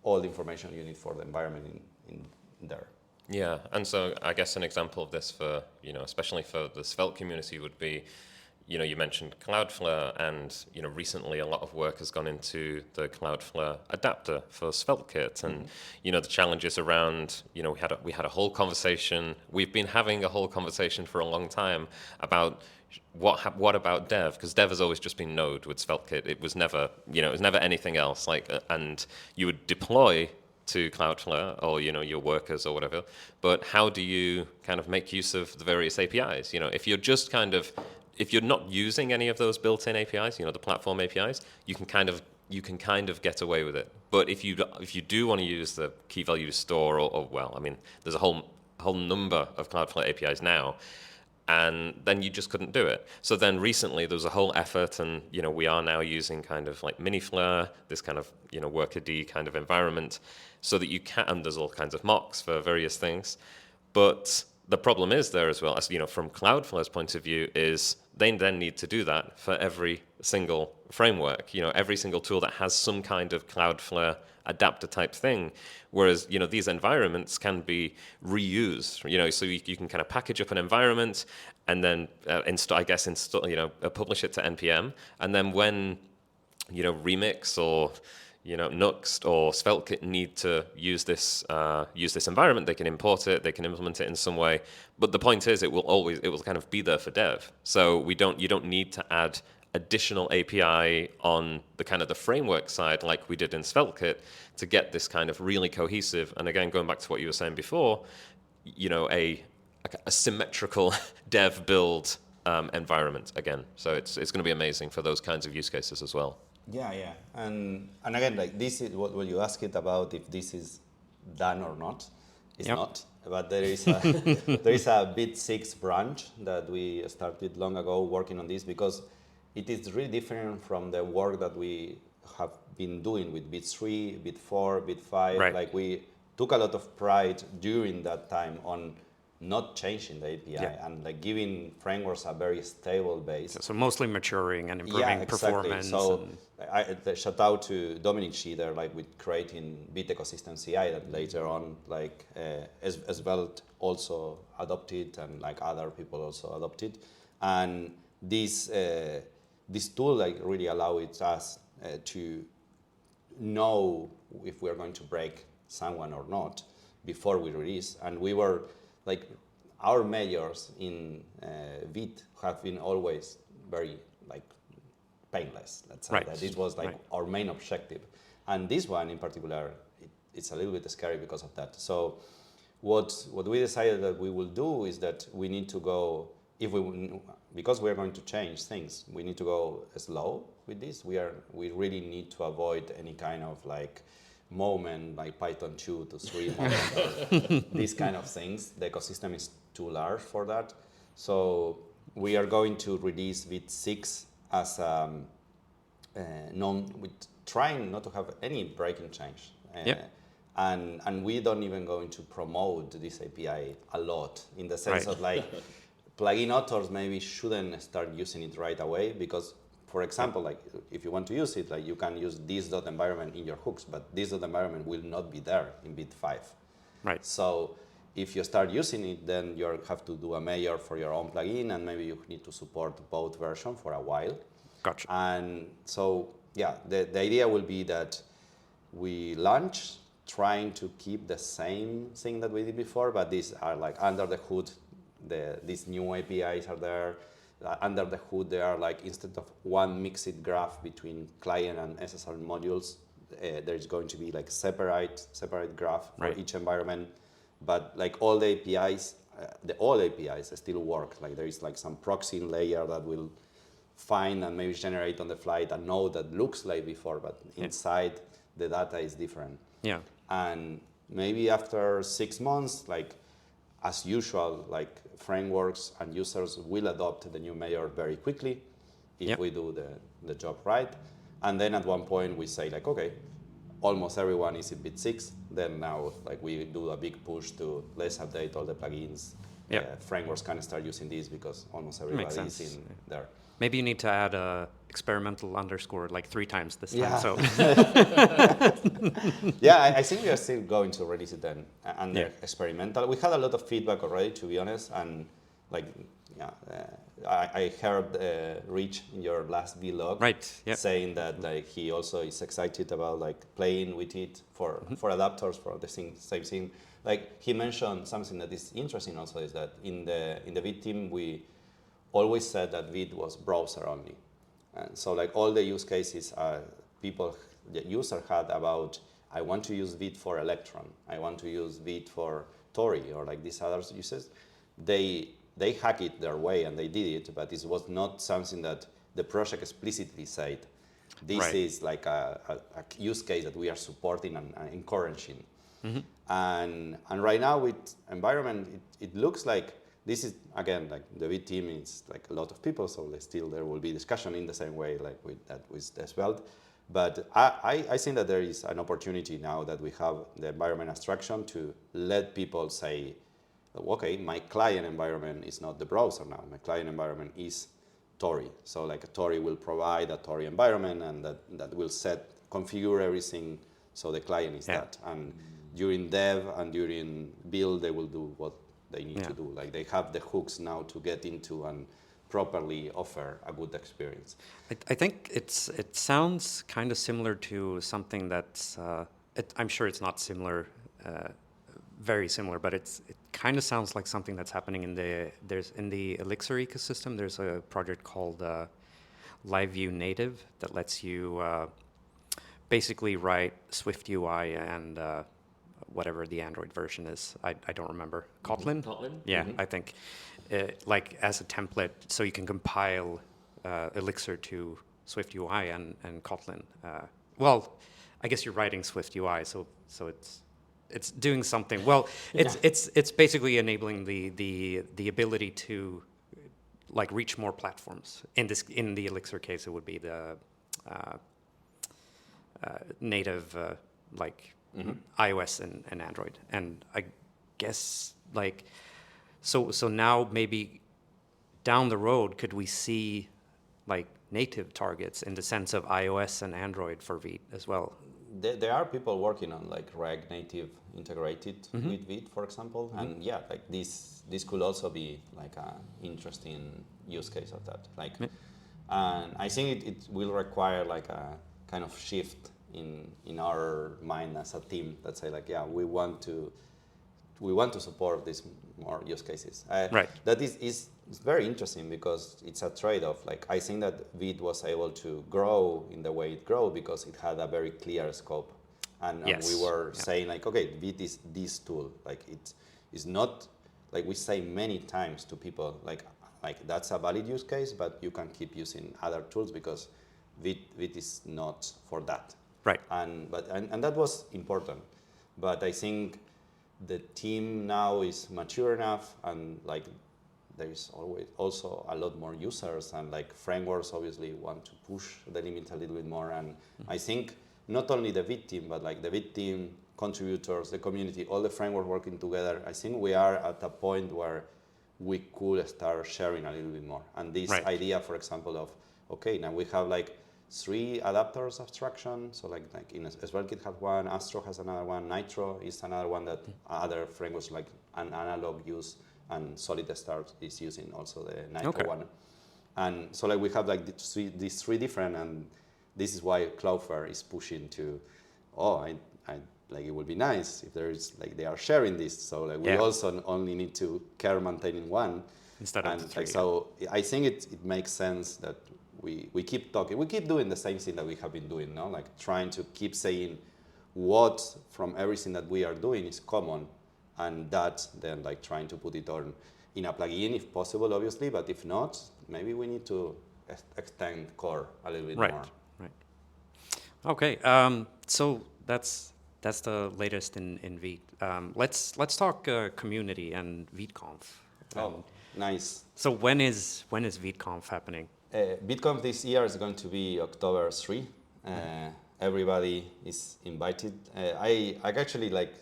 all the information you need for the environment in there. Yeah, and so I guess an example of this for, especially for the Svelte community would be, you mentioned Cloudflare, and, recently a lot of work has gone into the Cloudflare Adapter for SvelteKit, and, the challenges around, we had a whole conversation, we've been having a whole conversation for a long time about what about dev? Because dev has always just been Node with SvelteKit. It was never, it was never anything else. And you would deploy to Cloudflare or, your workers or whatever, but how do you kind of make use of the various APIs? If you're just if you're not using any of those built-in APIs, the platform APIs, you can kind of get away with it. But if you do want to use the key value store there's a whole number of Cloudflare APIs now, and then you just couldn't do it. So then recently there was a whole effort, and we are now using kind of like Miniflare, this kind of workerd kind of environment, so that you can. And there's all kinds of mocks for various things, but the problem is there as well, as from Cloudflare's point of view, is they then need to do that for every single framework, every single tool that has some kind of Cloudflare adapter type thing. Whereas, these environments can be reused, so you can kind of package up an environment and then publish it to NPM. And then when, Remix or, Nuxt or SvelteKit need to use this environment, they can import it, they can implement it in some way. But the point is, it will kind of be there for dev. So you don't need to add additional API on the kind of the framework side like we did in SvelteKit to get this kind of really cohesive. And again, going back to what you were saying before, a symmetrical dev build environment again. So it's going to be amazing for those kinds of use cases as well. Yeah, and again, like this is what you ask it about, if this is done or not. It's not, but there is a Vite 6 branch that we started long ago working on this, because it is really different from the work that we have been doing with Vite 3, Vite 4, Vite 5. Right. Like we took a lot of pride during that time on not changing the API and like giving frameworks a very stable base. So mostly maturing and improving performance. So the shout out to Dominic Schieder, like with creating Vite ecosystem CI that later on, like Svelte also adopted, and like other people also adopted. And this tool like really allowed us to know if we're going to break someone or not before we release. And we were like, our measures in Vite have been always very like painless. Let's say that this was like our main objective. And this one in particular, it's a little bit scary because of that. So what we decided that we will do is that we need to go, because we're going to change things, we need to go slow with this. We really need to avoid any kind of like moment like Python 2 to 3 moment or these kind of things. The ecosystem is too large for that. So we are going to release Vite 6 as with trying not to have any breaking change. And we don't even going to promote this API a lot, in the sense of like plugin authors maybe shouldn't start using it right away, because for example, like if you want to use it, like you can use this.environment in your hooks, but this.environment will not be there in Vite 5. Right. So if you start using it, then you have to do a major for your own plugin, and maybe you need to support both versions for a while. Gotcha. And so, yeah, the idea will be that we launch trying to keep the same thing that we did before, but these are like under the hood, these new APIs are there. Under the hood, they are like, instead of one mixed graph between client and SSR modules, there's going to be like separate graph for each environment. But like all the APIs the old APIs still work. Like there is like some proxying layer that will find and maybe generate on the fly a node that looks like before, but inside the data is different. Yeah. And maybe after 6 months, like as usual, like frameworks and users will adopt the new major very quickly if we do the job right. And then at one point we say like, okay, almost everyone is in Vite 6. Then now like we do a big push to let's update all the plugins. Frameworks can start using these because almost everybody is in there. Maybe you need to add a experimental underscore like 3 times this time. So I think we are still going to release it then under experimental. We had a lot of feedback already, to be honest, and like I heard Rich in your last vlog saying that like he also is excited about like playing with it for adapters for the same thing. Like he mentioned something that is interesting also is that in the Vite team we always said that Vite was browser only. And so like all the use cases the user had about, I want to use Vite for Electron, I want to use Vite for Tauri or like these other uses, they hack it their way and they did it, but it was not something that the project explicitly said, this is like a use case that we are supporting and encouraging. And right now with environment, it looks like this is, again, like the Vite team is like a lot of people, so still there will be discussion in the same way like with Svelte. But I think that there is an opportunity now that we have the environment abstraction to let people say, okay, my client environment is not the browser now. My client environment is Tauri. So like a Tauri will provide a Tauri environment and that will configure everything so the client is that. And during dev and during build, they will do what they need to do. Like they have the hooks now to get into and properly offer a good experience. I think it sounds kind of similar to something that's, I'm sure it's not similar, very similar, but it kind of sounds like something that's happening in the Elixir ecosystem. There's a project called LiveView Native that lets you basically write Swift UI and whatever the Android version is. I don't remember. Kotlin? Kotlin? Yeah, I think. Like as a template, so you can compile Elixir to Swift UI and Kotlin. Well, I guess you're writing Swift UI, so it's doing something. Well, it's basically enabling the ability to like reach more platforms. In the Elixir case, it would be the native iOS and Android. And I guess like so now maybe down the road could we see like native targets in the sense of iOS and Android for Vite as well? There are people working on like React Native integrated with Vite, for example, and like this could also be like an interesting use case of that. Like, and I think it will require like a kind of shift in our mind as a team that say like, we want to support these more use cases. That is very interesting because it's a trade-off. Like I think that Vite was able to grow in the way it grew because it had a very clear scope, and we were saying like, okay, Vite is this tool. Like it is not like we say many times to people like that's a valid use case, but you can keep using other tools because Vite is not for that. Right. And that was important, but I think the team now is mature enough, and like there is always also a lot more users, and like frameworks obviously want to push the limit a little bit more. And I think not only the Vite team, but like the Vite team, contributors, the community, all the frameworks working together. I think we are at a point where we could start sharing a little bit more. And this idea, for example, of okay, now we have like 3 adapters abstraction. So like in SvelteKit has one, Astro has another one, Nitro is another one that other frameworks like an analog use, and Solid Start is using also the Nitro one. And so like we have like these 3 different, and this is why Cloudflare is pushing to, I like it would be nice if there is like they are sharing this. So like we also only need to care maintaining one instead of 3. Like, so I think it makes sense that we keep talking. We keep doing the same thing that we have been doing, like trying to keep saying what from everything that we are doing is common, and that then like trying to put it on in a plugin if possible, obviously, but if not, maybe we need to extend core a little bit more. Right. Okay. So that's the latest in Vite. Let's talk community and ViteConf. Oh, nice. So when is ViteConf happening? ViteConf this year is going to be October 3. Everybody is invited. I actually like.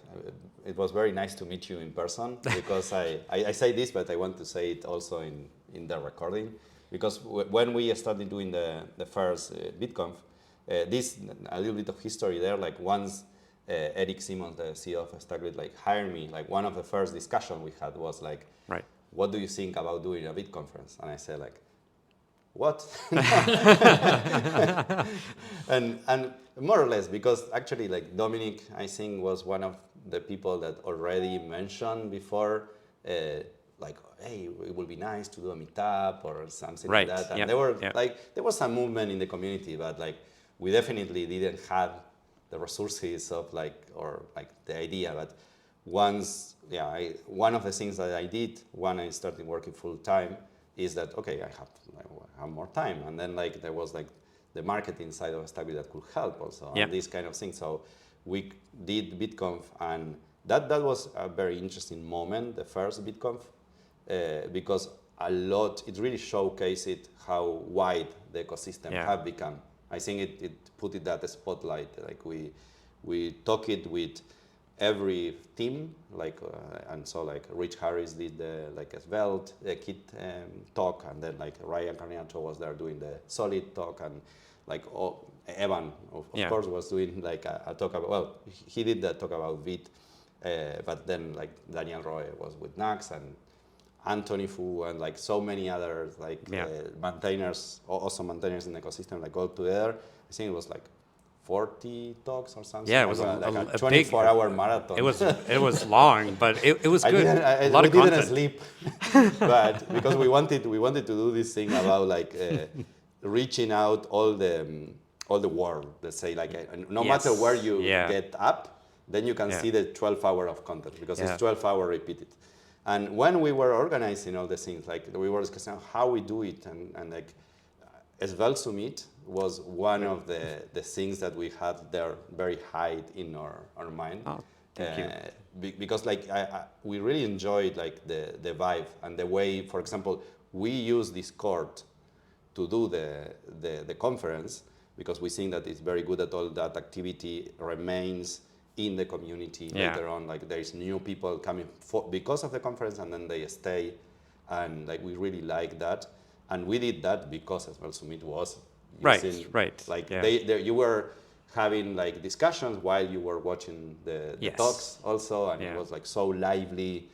It was very nice to meet you in person because I say this, but I want to say it also in the recording because when we started doing the first ViteConf, this a little bit of history there. Like once Eric Simmons, the CEO of StackGrid, like hired me, like one of the first discussions we had was like, right, what do you think about doing a Vite conference? And I said like, what? and more or less because actually like Dominic, I think was one of the people that already mentioned before, like, hey, it would be nice to do a meetup or something right. like that. And Yep. there was some movement in the community, but like we definitely didn't have the resources of like the idea. But once, one of the things that I did when I started working full time is that okay, I have more time, and then like there was like the marketing side of StackGrid that could help also, Yep. and this kind of thing. So we did ViteConf, and that was a very interesting moment, the first ViteConf, because it really showcased how wide the ecosystem have become. I think it put it at the spotlight. Like we talked it with every team, like and so like Rich Harris did the like Svelte kit talk, and then like Ryan Carniato was there doing the Solid talk, and like Evan of course was doing like a talk about, well, he did the talk about Vite, but then like Daniel Roy was with Nax, and Anthony Fu and like so many others like maintainers, also maintainers in the ecosystem, like all together. I think it was like 40 talks or something. Yeah, it was like a 24-hour marathon. It was long, but it was good. A lot of we content. didn't sleep, but because we wanted to do this thing about like reaching out all the world. Let's say like no matter where you get up, then you can see the 12 hour of content because it's 12 hour repeated. And when we were organizing all the things, like we were discussing how we do it, and like Svelte Meets was one of the things that we had there very high in our mind. Oh, thank you. Because like we really enjoyed like the vibe and the way, for example, we use Discord to do the conference because we think that it's very good that all that activity remains in the community later on. Like there is new people coming because of the conference, and then they stay, and like we really like that. And we did that because Svelte Meets was using, right. Like you were having like discussions while you were watching the talks also, and it was like so lively.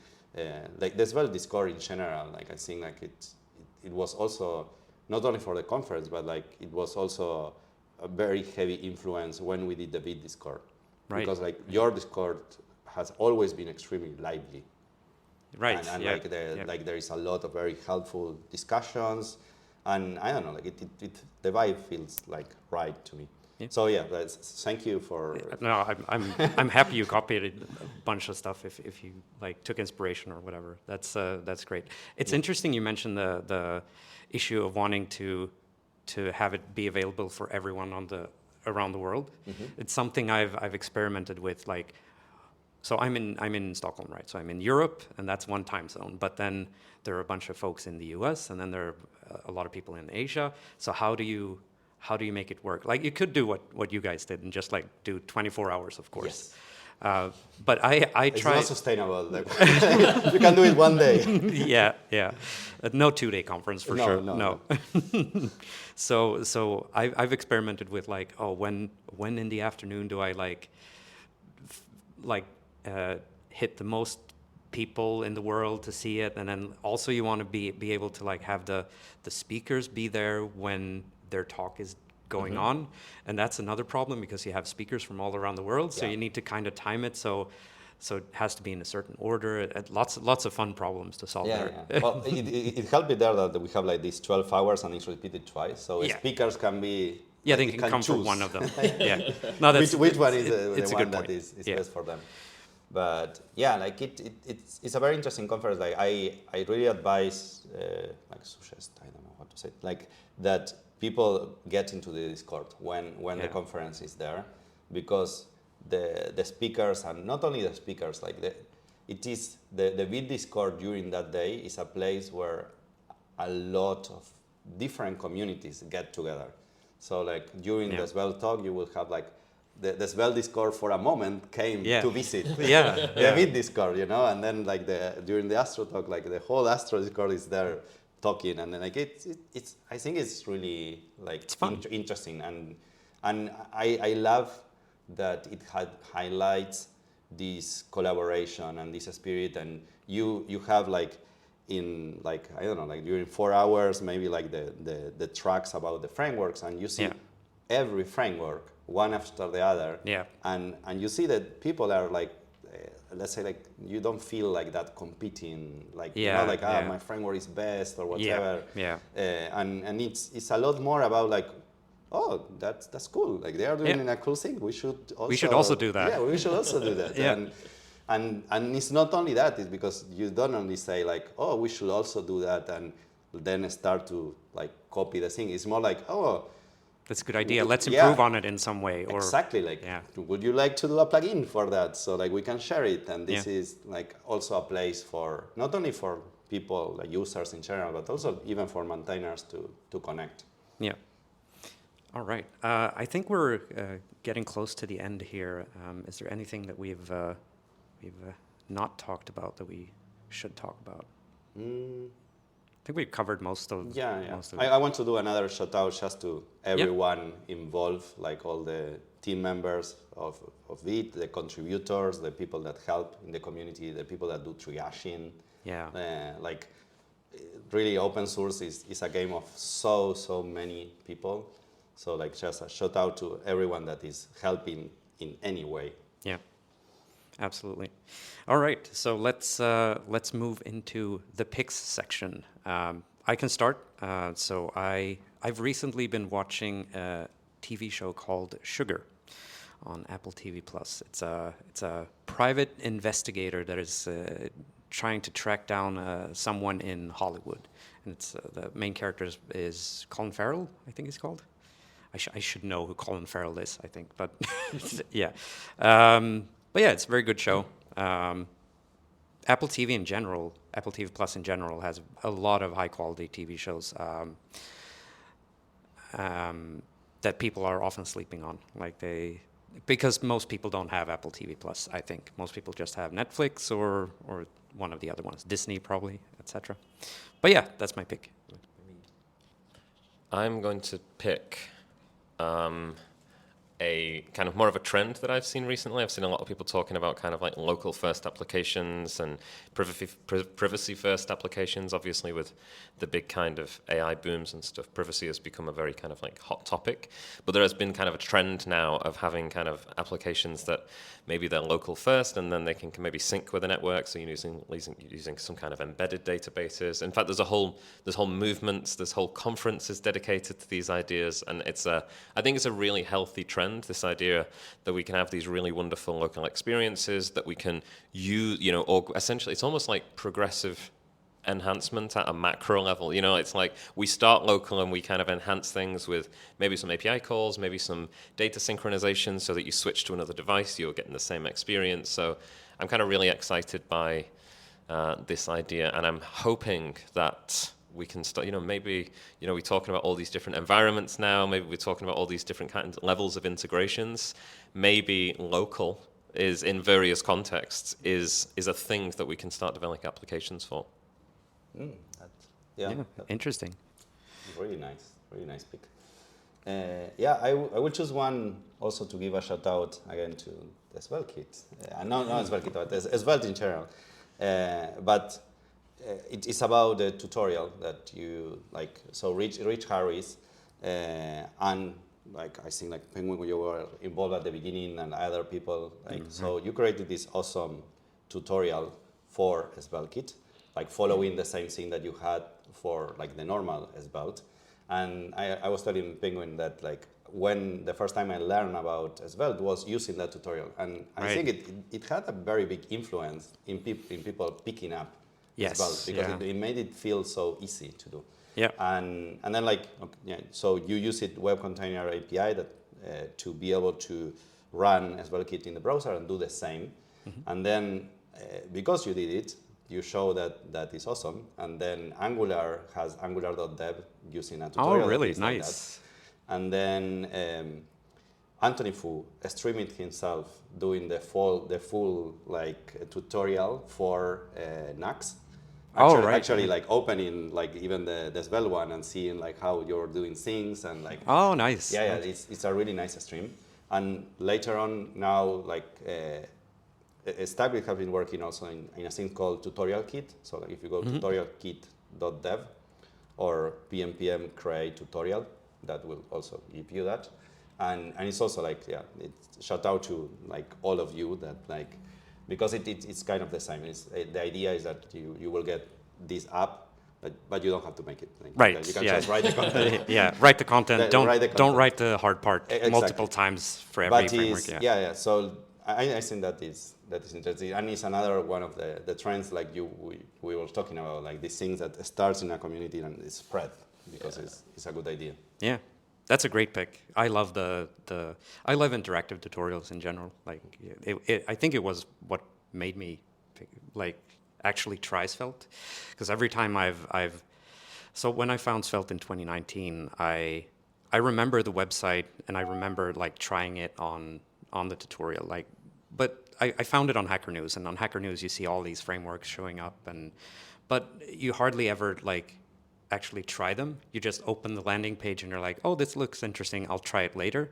Like the Svelte Discord in general, like I think like it was also not only for the conference, but like it was also a very heavy influence when we did the Vite Discord. Right. Because like your Discord has always been extremely lively. Right. And like there is a lot of very helpful discussions, and I don't know, like the vibe feels like right to me. Yeah. So thank you for. No, I'm happy you copied a bunch of stuff. If you like took inspiration or whatever, that's great. It's interesting you mentioned the issue of wanting to have it be available for everyone around the world. Mm-hmm. It's something I've experimented with. Like, so I'm in Stockholm, right? So I'm in Europe, and that's one time zone. But then there are a bunch of folks in the U.S., and then there are a lot of people in Asia. So how do you make it work? Like, you could do what you guys did and just like do 24 hours, of course. Yes. But I it's try. It's not sustainable. You can do it one day. Yeah. No 2-day conference for sure. No. So I've experimented with like, when in the afternoon do I hit the most people in the world to see it, and then also you want to be able to like have the speakers be there when their talk is going on, and that's another problem because you have speakers from all around the world, so you need to kind of time it so it has to be in a certain order. Lots of fun problems to solve there. Yeah. Well, it helped me there that we have like these 12 hours and it's repeated twice, so speakers can be. Yeah, they can come choose. for one of them. Yeah. No, which one is the one good that point. is best for them. But yeah, like it's a very interesting conference. Like I really advise, suggest, I don't know what to say, like that people get into the Discord when the conference is there, because the speakers, and not only the speakers, like the Vite Discord during that day is a place where a lot of different communities get together. So like during the Svelte talk, you will have like the Svelte Discord for a moment came to visit the Vite Discord, and then like during the Astro talk, like the whole Astro Discord is there talking, and then like it's I think it's really like it's fun. Interesting, and I love that it highlights this collaboration and this spirit, and you have like in like I don't know, like during 4 hours maybe like the tracks about the frameworks, and you see every framework one after the other, and you see that people are like let's say like you don't feel like that competing, like my framework is best or whatever, and it's a lot more about like, oh, that's cool, like they are doing a cool thing, we should also do that. Yeah, we should also do that. And it's not only that, it's because you don't only say like, oh, we should also do that, and then start to like copy the thing. It's more like, oh, that's a good idea. Let's improve on it in some way. Or exactly, like, would you like to do a plugin for that? So like we can share it, and this is like also a place for not only for people like users in general, but also even for maintainers to connect. Yeah. All right. I think we're getting close to the end here. Is there anything that we've not talked about that we should talk about? I think we've covered most of most of it. I want to do another shout out just to everyone involved, like all the team members of Vite, the contributors, the people that help in the community, the people that do triaging. Like really open source is a game of so many people. So like just a shout out to everyone that is helping in any way. Yeah. Absolutely. All right, so let's move into the picks section. I can start. So I've recently been watching a TV show called Sugar on Apple TV Plus. It's a private investigator that is trying to track down someone in Hollywood, and it's the main character is Colin Farrell, I think he's called. I should know who Colin Farrell is, I think, but yeah. But yeah, it's a very good show. Apple TV in general, Apple TV Plus in general, has a lot of high-quality TV shows that people are often sleeping on. Because most people don't have Apple TV Plus, I think. Most people just have Netflix or one of the other ones, Disney probably, etc. But yeah, that's my pick. I'm going to pick a kind of more of a trend that I've seen recently. I've seen a lot of people talking about kind of like local first applications and privacy first applications. Obviously with the big kind of AI booms and stuff, privacy has become a very kind of like hot topic. But there has been kind of a trend now of having kind of applications that maybe they're local first and then they can maybe sync with the network. So you're using some kind of embedded databases. In fact, there's whole movements, there's whole conferences dedicated to these ideas. And I think it's a really healthy trend. This idea that we can have these really wonderful local experiences that we can use, or essentially it's almost like progressive enhancement at a macro level. It's like we start local and we kind of enhance things with maybe some API calls, maybe some data synchronization so that you switch to another device, you're getting the same experience. So I'm kind of really excited by this idea, and I'm hoping that we can start, maybe, we're talking about all these different environments now, maybe we're talking about all these different kinds of levels of integrations. Maybe local is, in various contexts, is a thing that we can start developing applications for. Interesting. Really nice pick. I will choose one also to give a shout out again to the Svelte kit. Not Svelte kit, but Svelte in general. But it's about the tutorial that you like. So Rich Harris and like I think like Penguin, you were involved at the beginning, and other people so you created this awesome tutorial for Svelte kit, like following the same thing that you had for like the normal Svelte. And I was telling Penguin that like when the first time I learned about Svelte was using that tutorial, and I think it had a very big influence in people picking up Svelte because it made it feel so easy to do. Yeah. And then so you use it Web Container API that to be able to run SvelteKit in the browser and do the same. And then because you did it, you show that is awesome. And then Angular has angular.dev using a tutorial. Oh, really? Nice. Like that. And then Anthony Fu streamed himself doing the full tutorial for Nux. Actually, like opening like even the Svelte one and seeing like how you're doing things and like. Oh, nice. Yeah, it's a really nice stream. And later on, now like Stabit have been working also in a thing called Tutorial Kit. So like if you go tutorialkit.dev or pnpm create tutorial, that will also give you that. And it's also like it's shout out to like all of you that like. Because it's kind of the same. The idea is that you will get this app, but you don't have to make it. Right. You can just write the content. Write the content. Don't write the hard part Exactly. multiple times for every framework. So I think that is interesting, and it's another one of the trends like we were talking about, like these things that starts in a community and is spread because it's a good idea. Yeah. That's a great pick. I love I love interactive tutorials in general. Like, I think it was what made me like actually try Svelte, because every time so when I found Svelte in 2019, I remember the website and I remember like trying it on the tutorial. Like, but I found it on Hacker News, and on Hacker News you see all these frameworks showing up, but you hardly ever like actually try them. You just open the landing page and you're like, oh, this looks interesting, I'll try it later.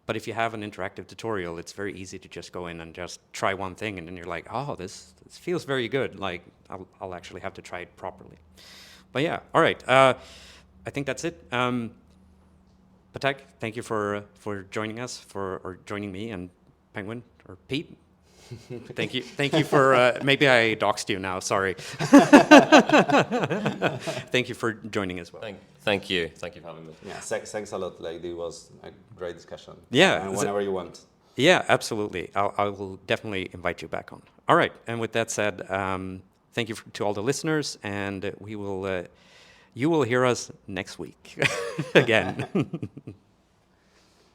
But if you have an interactive tutorial, it's very easy to just go in and just try one thing, and then you're like, oh, this feels very good. Like, I'll actually have to try it properly. But yeah, all right. I think that's it. Patak, thank you for joining us, or joining me and Penguin, or Pete. Thank you for, maybe I doxed you now, sorry. Thank you for joining as well. Thank you for having me. Yeah, thanks a lot, like it was a great discussion. Yeah. And whenever you want. Yeah, absolutely. I will definitely invite you back on. All right, and with that said, thank you to all the listeners, and you will hear us next week again.